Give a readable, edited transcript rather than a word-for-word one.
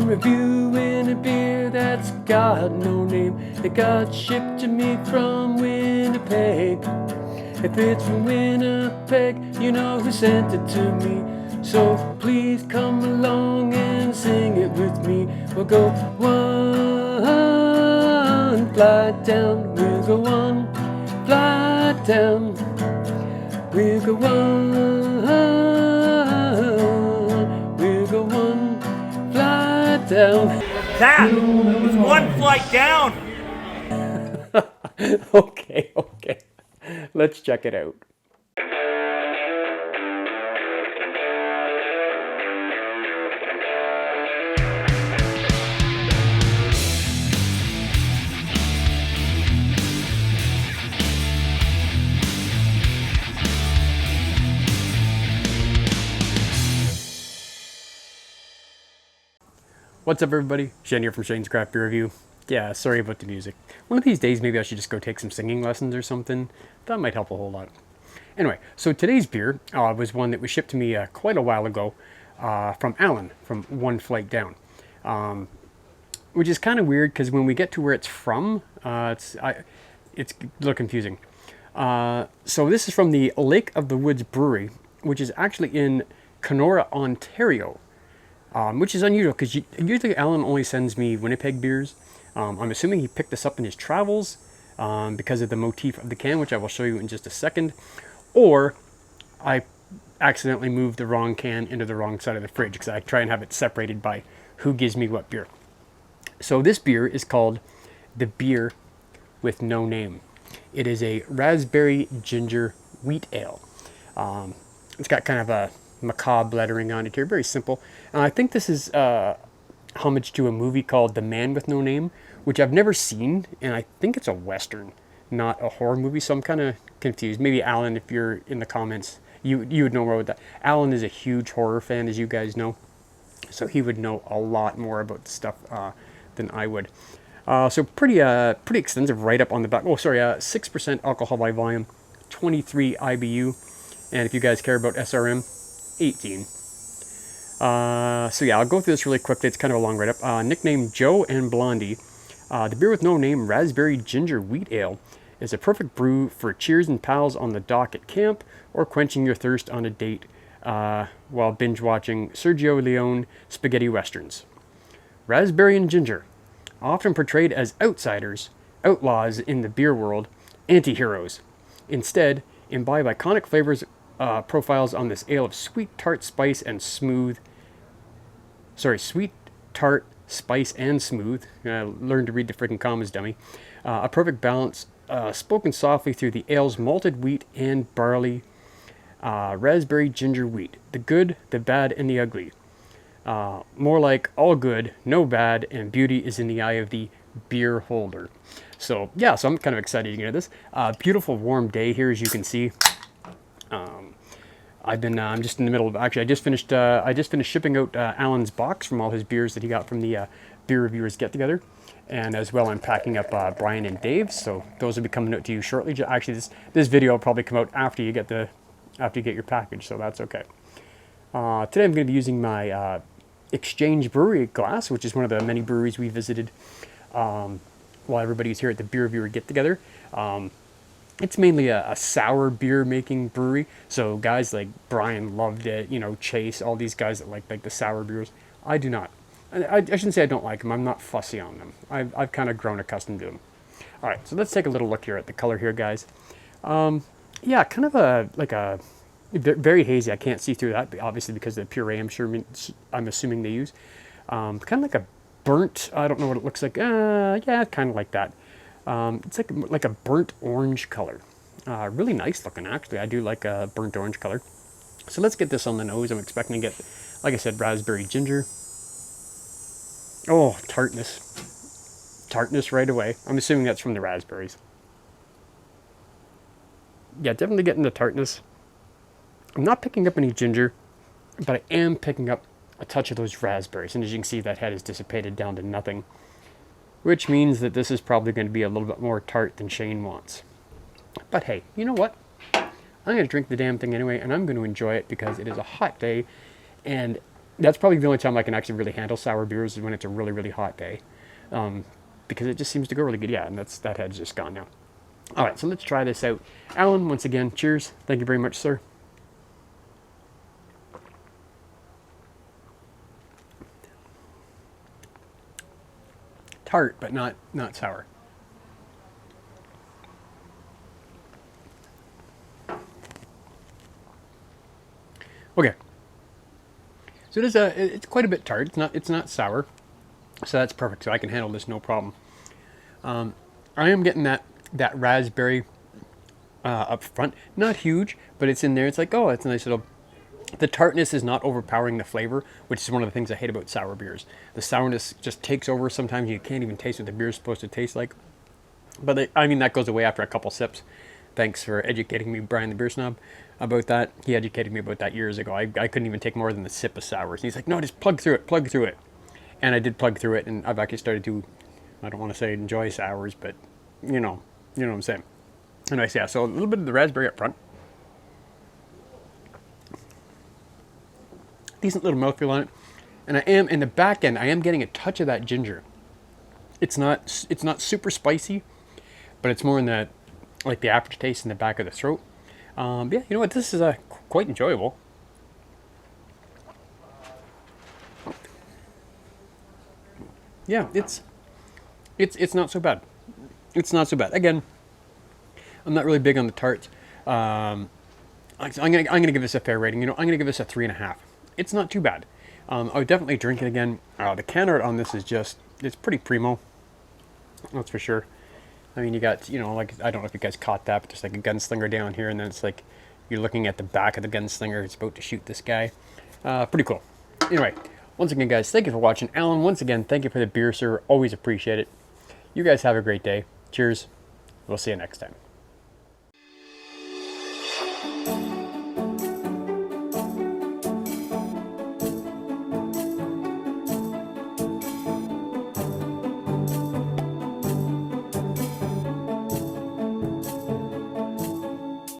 I'm reviewing a beer that's got no name. It got shipped to me from Winnipeg. If it's from Winnipeg, you know who sent it to me. So please come along and sing it with me. We'll go one flight down. We'll go one flight down. We'll go one flight down. That was one flight down. Okay. Let's check it out. What's up, everybody? Shane here from Shane's Craft Beer Review. Yeah, sorry about the music. One of these days, maybe I should just go take some singing lessons or something. That might help a whole lot. Anyway, so today's beer was one that was shipped to me quite a while ago from Alan, from One Flight Down. Which is kind of weird, because when we get to where it's from, it's a little confusing. So this is from the Lake of the Woods Brewery, which is actually in Kenora, Ontario. Which is unusual, because usually Alan only sends me Winnipeg beers. I'm assuming he picked this up in his travels because of the motif of the can, which I will show you in just a second. Or I accidentally moved the wrong can into the wrong side of the fridge, because I try and have it separated by who gives me what beer. So this beer is called the Beer with No Name. It is a raspberry ginger wheat ale. It's got kind of a macabre lettering on it here, very simple. I think this is homage to a movie called The Man with No Name, which I've never seen, and I think it's a Western, not a horror movie, so I'm kind of confused. Maybe Alan, if you're in the comments, you would know more about that. Alan is a huge horror fan, as you guys know, so he would know a lot more about the stuff than I would. So pretty extensive write-up on the back. Oh, sorry, 6% alcohol by volume, 23 IBU, and if you guys care about SRM, 18. So yeah, I'll go through this really quickly. It's kind of a long write-up. Nicknamed Joe and Blondie, the Beer with No Name Raspberry Ginger Wheat Ale is a perfect brew for cheers and pals on the dock at camp, or quenching your thirst on a date while binge-watching Sergio Leone spaghetti westerns. Raspberry and ginger, often portrayed as outsiders, outlaws in the beer world, anti-heroes. Instead, imbibe iconic flavors profiles on this ale of sweet tart spice and smooth. Sweet tart spice and smooth. Learn to read the freaking commas, dummy. A perfect balance, spoken softly through the ale's malted wheat and barley. Raspberry ginger wheat. The good, the bad, and the ugly. More like all good, no bad, and beauty is in the eye of the beer holder. So yeah, so I'm kind of excited to get this. Beautiful warm day here, as you can see. I'm just in the middle of, actually, I just finished shipping out Alan's box from all his beers that he got from the Beer Reviewers Get Together, and as well I'm packing up Brian and Dave, so those will be coming out to you shortly. Actually, this video will probably come out after you get your package, so that's okay. Today I'm going to be using my Exchange Brewery glass, which is one of the many breweries we visited while everybody was here at the Beer Reviewer Get Together. It's mainly a sour beer making brewery. So guys like Brian loved it, Chase, all these guys that like the sour beers. I do not. I shouldn't say I don't like them. I'm not fussy on them. I've kind of grown accustomed to them. All right, so let's take a little look here at the color here, guys. Yeah, kind of a very hazy. I can't see through that, obviously, because of the puree I'm assuming they use. Kind of like a burnt, I don't know what it looks like. Yeah, kind of like that. It's like a burnt orange color. Really nice looking, actually. I do like a burnt orange color. So let's get this on the nose. I'm expecting to get, like I said, raspberry ginger. Oh, tartness. Tartness right away. I'm assuming that's from the raspberries. Yeah, definitely getting the tartness. I'm not picking up any ginger, but I am picking up a touch of those raspberries. And as you can see, that head is dissipated down to nothing, which means that this is probably going to be a little bit more tart than Shane wants. But hey, you know what? I'm going to drink the damn thing anyway, and I'm going to enjoy it because it is a hot day, and That's probably the only time I can actually really handle sour beers is when it's a really, really hot day. Because it just seems to go really good. Yeah, and that head's just gone now. All right, so let's try this out. Alan, once again, cheers. Thank you very much, sir. Tart, but not sour. Okay, so it's quite a bit tart. It's not sour, so that's perfect. So I can handle this no problem. I am getting that raspberry up front. Not huge, but it's in there. It's like, oh, it's a nice little. The tartness is not overpowering the flavor, which is one of the things I hate about sour beers. The sourness just takes over. Sometimes you can't even taste what the beer is supposed to taste like. But I mean, that goes away after a couple sips. Thanks for educating me, Brian the Beer Snob, about that. He educated me about that years ago. I couldn't even take more than a sip of sours. He's like, no, just plug through it. And I did plug through it, and I've actually started to, I don't want to say enjoy sours, but you know what I'm saying. Anyways, yeah, so a little bit of the raspberry up front. Decent little mouthfeel on it. And I am, in the back end, I am getting a touch of that ginger. It's not super spicy, but it's more in the, like the aftertaste in the back of the throat. Yeah, you know what, this is quite enjoyable. Yeah, it's not so bad. It's not so bad. Again, I'm not really big on the tarts. I'm gonna give this a fair rating. I'm gonna give this a 3.5. It's not too bad. I would definitely drink it again. The can art on this is it's pretty primo. That's for sure. I mean, you got, like, I don't know if you guys caught that, but there's like a gunslinger down here, and then it's like you're looking at the back of the gunslinger. It's about to shoot this guy. Pretty cool. Anyway, once again, guys, thank you for watching. Alan, once again, thank you for the beer, sir. Always appreciate it. You guys have a great day. Cheers. We'll see you next time.